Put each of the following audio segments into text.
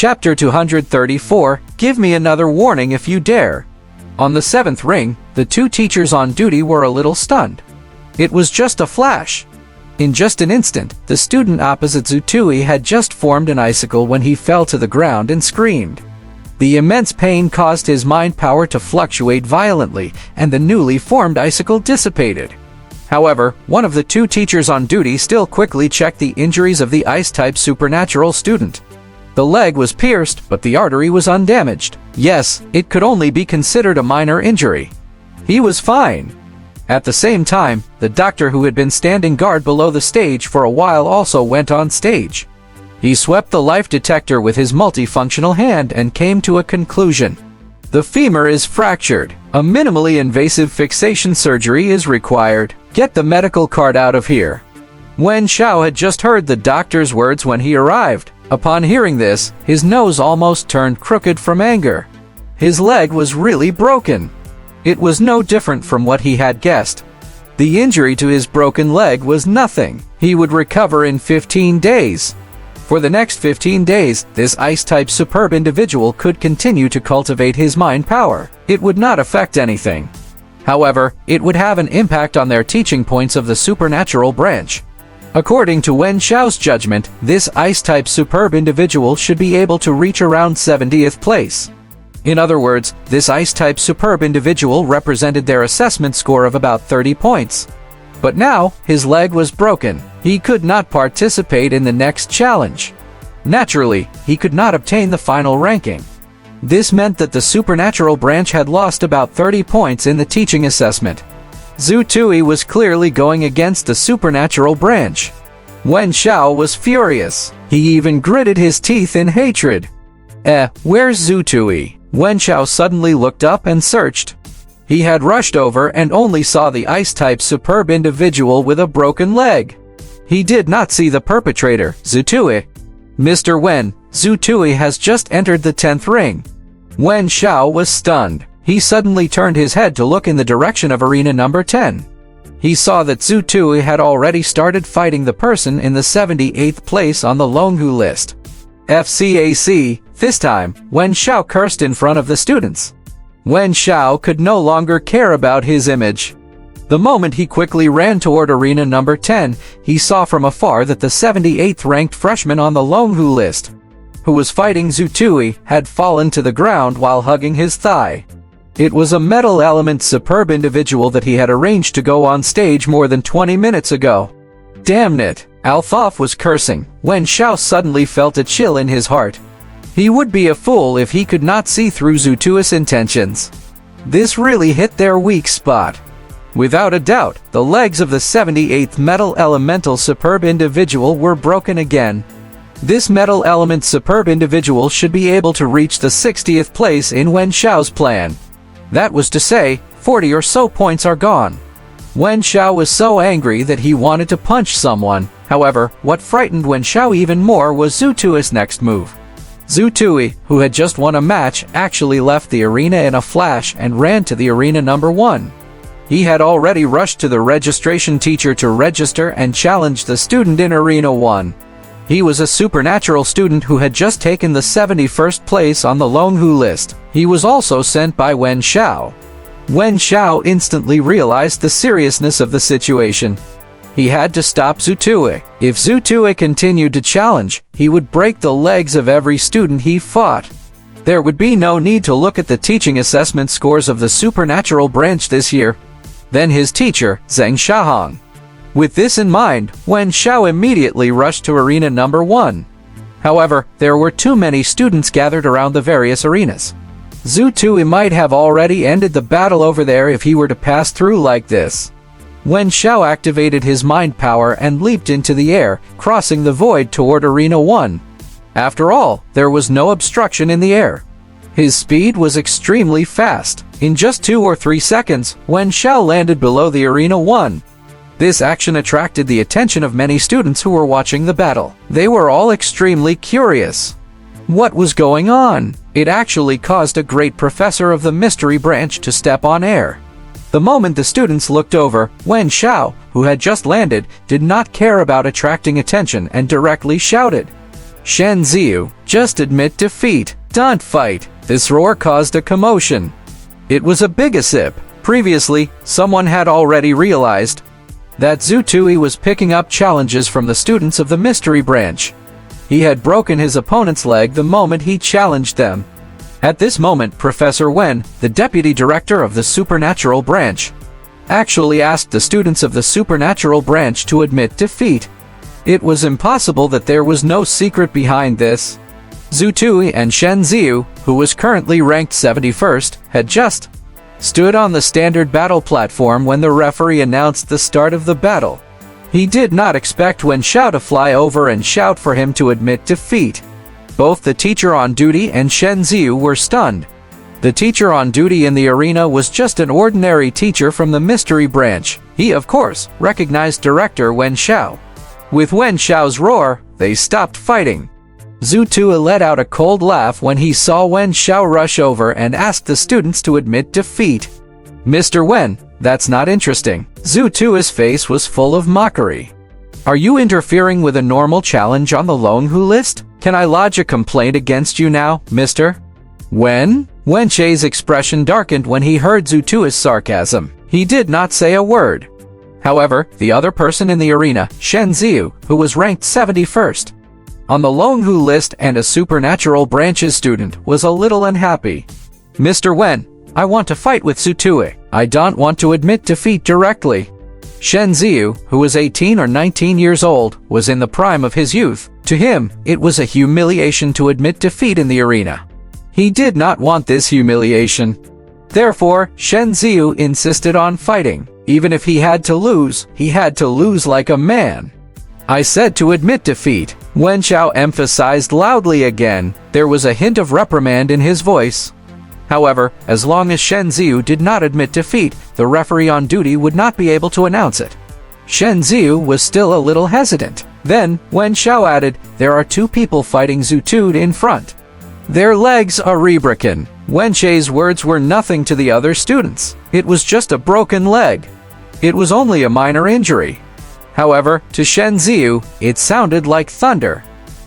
Chapter 234, Give me another warning if you dare. On the 7th ring, the two teachers on duty were a little stunned. It was just a flash. In just an instant, the student opposite Zutui had just formed an icicle when he fell to the ground and screamed. The immense pain caused his mind power to fluctuate violently, and the newly formed icicle dissipated. However, one of the two teachers on duty still quickly checked the injuries of the ice-type supernatural student. The leg was pierced, but the artery was undamaged. Yes, it could only be considered a minor injury. He was fine. At the same time, the doctor who had been standing guard below the stage for a while also went on stage. He swept the life detector with his multifunctional hand and came to a conclusion. The femur is fractured. A minimally invasive fixation surgery is required. Get the medical card out of here. Wen Xiao had just heard the doctor's words when he arrived. Upon hearing this, his nose almost turned crooked from anger. His leg was really broken. It was no different from what he had guessed. The injury to his broken leg was nothing. He would recover in 15 days. For the next 15 days, this ice-type superb individual could continue to cultivate his mind power. It would not affect anything. However, it would have an impact on their teaching points of the supernatural branch. According to Wen Xiao's judgment, this ice-type superb individual should be able to reach around 70th place. In other words, this ice-type superb individual represented their assessment score of about 30 points. But now, his leg was broken. He could not participate in the next challenge. Naturally, he could not obtain the final ranking. This meant that the supernatural branch had lost about 30 points in the teaching assessment. Zutui was clearly going against the supernatural branch. Wen Xiao was furious. He even gritted his teeth in hatred. Where's Zutui? Wen Xiao suddenly looked up and searched. He had rushed over and only saw the ice-type superb individual with a broken leg. He did not see the perpetrator, Zutui. Mr. Wen, Zutui has just entered the 10th ring. Wen Xiao was stunned. He suddenly turned his head to look in the direction of arena number 10. He saw that Zutui had already started fighting the person in the 78th place on the Longhu list. FCAC, this time, Wen Xiao cursed in front of the students. Wen Xiao could no longer care about his image. The moment he quickly ran toward arena number 10, he saw from afar that the 78th ranked freshman on the Longhu list, who was fighting Zutui, had fallen to the ground while hugging his thigh. It was a metal element superb individual that he had arranged to go on stage more than 20 minutes ago. Damn it! Althoff was cursing. Wen Xiao suddenly felt a chill in his heart. He would be a fool if he could not see through Zutui's intentions. This really hit their weak spot. Without a doubt, the legs of the 78th metal elemental superb individual were broken again. This metal element superb individual should be able to reach the 60th place in Wen Xiao's plan. That was to say, 40 or so points are gone. Wen Xiao was so angry that he wanted to punch someone. However, what frightened Wen Xiao even more was Zutui's next move. Zutui, who had just won a match, actually left the arena in a flash and ran to the arena number 1. He had already rushed to the registration teacher to register and challenge the student in arena 1. He was a supernatural student who had just taken the 71st place on the Longhu list. He was also sent by Wen Xiao. Wen Xiao instantly realized the seriousness of the situation. He had to stop Zutui. If Zutui continued to challenge, he would break the legs of every student he fought. There would be no need to look at the teaching assessment scores of the supernatural branch this year. Then his teacher, Zheng Shahong. With this in mind, Wen Xiao immediately rushed to arena number 1. However, there were too many students gathered around the various arenas. Zutui might have already ended the battle over there if he were to pass through like this. Wen Xiao activated his mind power and leaped into the air, crossing the void toward arena 1. After all, there was no obstruction in the air. His speed was extremely fast. In just 2 or 3 seconds, Wen Xiao landed below the arena 1. This action attracted the attention of many students who were watching the battle. They were all extremely curious. What was going on? It actually caused a great professor of the mystery branch to step on air. The moment the students looked over, Wen Xiao, who had just landed, did not care about attracting attention and directly shouted, Shen Ziyu, just admit defeat. Don't fight. This roar caused a commotion. It was a big gossip. Previously, someone had already realized that Zhu Tui was picking up challenges from the students of the mystery branch. He had broken his opponent's leg the moment he challenged them. At this moment, Professor Wen, the deputy director of the supernatural branch, actually asked the students of the supernatural branch to admit defeat. It was impossible that there was no secret behind this. Zhu Tui and Shen Ziyu, who was currently ranked 71st, had just stood on the standard battle platform when the referee announced the start of the battle. He did not expect Wen Xiao to fly over and shout for him to admit defeat. Both the teacher on duty and Shen Ziyu were stunned. The teacher on duty in the arena was just an ordinary teacher from the mystery branch. He, of course, recognized director Wen Xiao. With Wen Xiao's roar, they stopped fighting. Zhu Tui let out a cold laugh when he saw Wen Xiao rush over and asked the students to admit defeat. Mr. Wen, that's not interesting. Zhu Tui's face was full of mockery. Are you interfering with a normal challenge on the Longhu list? Can I lodge a complaint against you now, Mr. Wen? Wen Chai's expression darkened when he heard Zhu Tui's sarcasm. He did not say a word. However, the other person in the arena, Shen Ziyu, who was ranked 71st on the Longhu list and a supernatural branches student, was a little unhappy. Mr. Wen, I want to fight with Zhu Tui. I don't want to admit defeat directly. Shen Ziyu, who was 18 or 19 years old, was in the prime of his youth. To him, it was a humiliation to admit defeat in the arena. He did not want this humiliation. Therefore, Shen Ziyu insisted on fighting. Even if he had to lose like a man. I said to admit defeat. Wen Xiao emphasized loudly again. There was a hint of reprimand in his voice. However, as long as Shen Ziyu did not admit defeat, the referee on duty would not be able to announce it. Shen Ziyu was still a little hesitant. Then, Wen Xiao added, there are two people fighting Zhu Tui in front. Their legs are rebroken. Wen Chai's words were nothing to the other students. It was just a broken leg. It was only a minor injury. However, to Shen Ziyu, it sounded like thunder.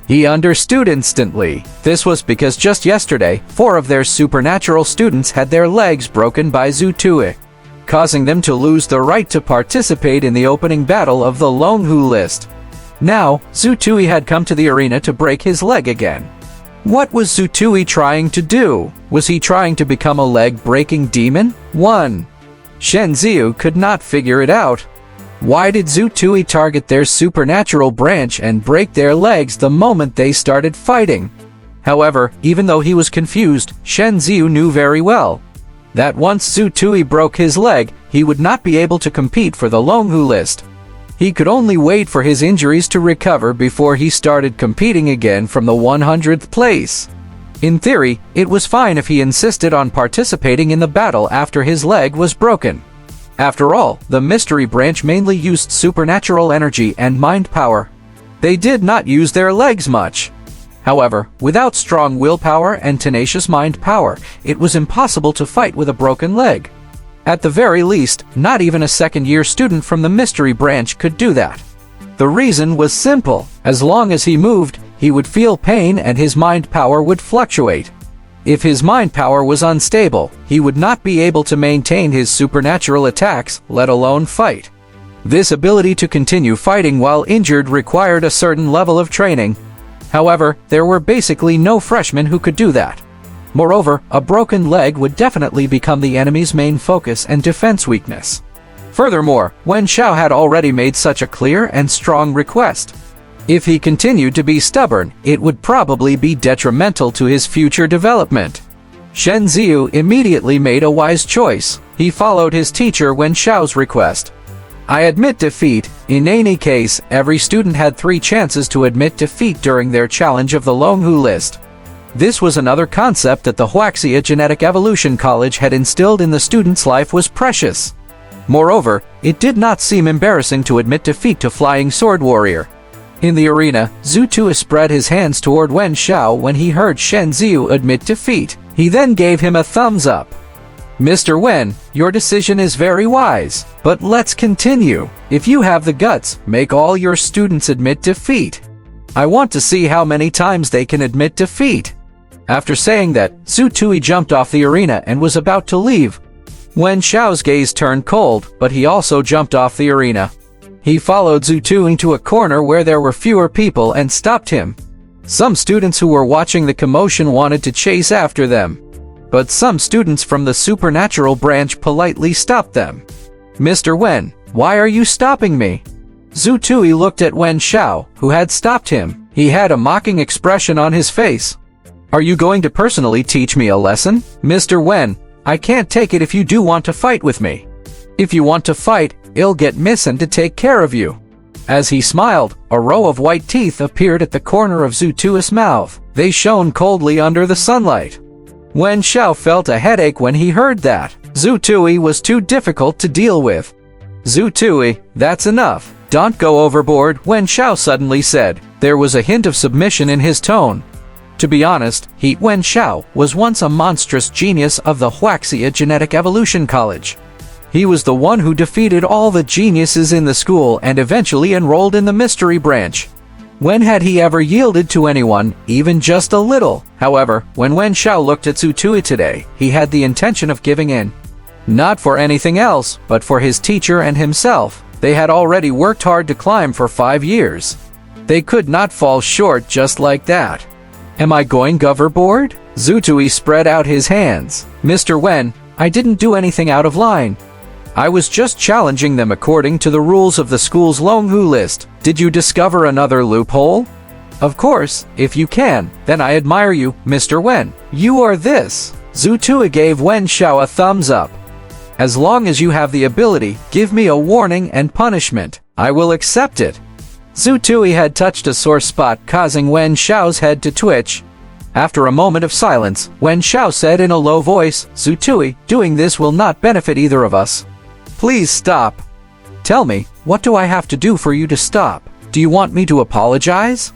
He understood instantly. This was because just yesterday, 4 of their supernatural students had their legs broken by Zhu Tui, causing them to lose the right to participate in the opening battle of the Longhu list. Now, Zhu Tui had come to the arena to break his leg again. What was Zhu Tui trying to do? Was he trying to become a leg-breaking demon? 1. Shen Ziyu could not figure it out. Why did Zhu Tui target their supernatural branch and break their legs the moment they started fighting? However, even though he was confused, Shen Ziyu knew very well that once Zhu Tui broke his leg, he would not be able to compete for the Longhu list. He could only wait for his injuries to recover before he started competing again from the 100th place. In theory, it was fine if he insisted on participating in the battle after his leg was broken. After all, the mystery branch mainly used supernatural energy and mind power. They did not use their legs much. However, without strong willpower and tenacious mind power, it was impossible to fight with a broken leg. At the very least, not even a second-year student from the mystery branch could do that. The reason was simple. As long as he moved, he would feel pain and his mind power would fluctuate. If his mind power was unstable, he would not be able to maintain his supernatural attacks, let alone fight. This ability to continue fighting while injured required a certain level of training. However, there were basically no freshmen who could do that. Moreover, a broken leg would definitely become the enemy's main focus and defense weakness. Furthermore, Wen Xiao had already made such a clear and strong request. If he continued to be stubborn, it would probably be detrimental to his future development. Shen Ziyu immediately made a wise choice. He followed his teacher Wen Xiao's request. I admit defeat. In any case, every student had 3 chances to admit defeat during their challenge of the Longhu list. This was another concept that the Wuxia Genetic Evolution College had instilled in the student's life was precious. Moreover, it did not seem embarrassing to admit defeat to Flying Sword Warrior. In the arena, Zhu Tui spread his hands toward Wen Xiao when he heard Shen Ziyu admit defeat. He then gave him a thumbs up. Mr. Wen, your decision is very wise, but let's continue. If you have the guts, make all your students admit defeat. I want to see how many times they can admit defeat." After saying that, Zhu Tui jumped off the arena and was about to leave. Wen Xiao's gaze turned cold, but he also jumped off the arena. He followed Zhu Tui into a corner where there were fewer people and stopped him. Some students who were watching the commotion wanted to chase after them, but some students from the supernatural branch politely stopped them. "Mr. Wen, why are you stopping me?" Zhu Tui looked at Wen Xiao, who had stopped him. He had a mocking expression on his face. "Are you going to personally teach me a lesson? Mr. Wen, I can't take it if you do want to fight with me. If you want to fight, I'll get Miss N to take care of you." As he smiled, a row of white teeth appeared at the corner of Zhu Tui's mouth. They shone coldly under the sunlight. Wen Xiao felt a headache when he heard that. Zhu Tui was too difficult to deal with. "Zhu Tui, that's enough. Don't go overboard," Wen Xiao suddenly said. There was a hint of submission in his tone. To be honest, Wen Xiao was once a monstrous genius of the Wuxia Genetic Evolution College. He was the one who defeated all the geniuses in the school and eventually enrolled in the mystery branch. When had he ever yielded to anyone, even just a little? However, when Wen Xiao looked at Zhu Tui today, he had the intention of giving in. Not for anything else, but for his teacher and himself. They had already worked hard to climb for 5 years. They could not fall short just like that. "Am I going overboard?" Zhu Tui spread out his hands. "Mr. Wen, I didn't do anything out of line. I was just challenging them according to the rules of the school's Longhu list. Did you discover another loophole? Of course, if you can, then I admire you, Mr. Wen. You are this." Zhu Tui gave Wen Xiao a thumbs up. "As long as you have the ability, give me a warning and punishment. I will accept it." Zhu Tui had touched a sore spot, causing Wen Xiao's head to twitch. After a moment of silence, Wen Xiao said in a low voice, "Zhu Tui, doing this will not benefit either of us. Please stop." "Tell me, what do I have to do for you to stop? Do you want me to apologize?"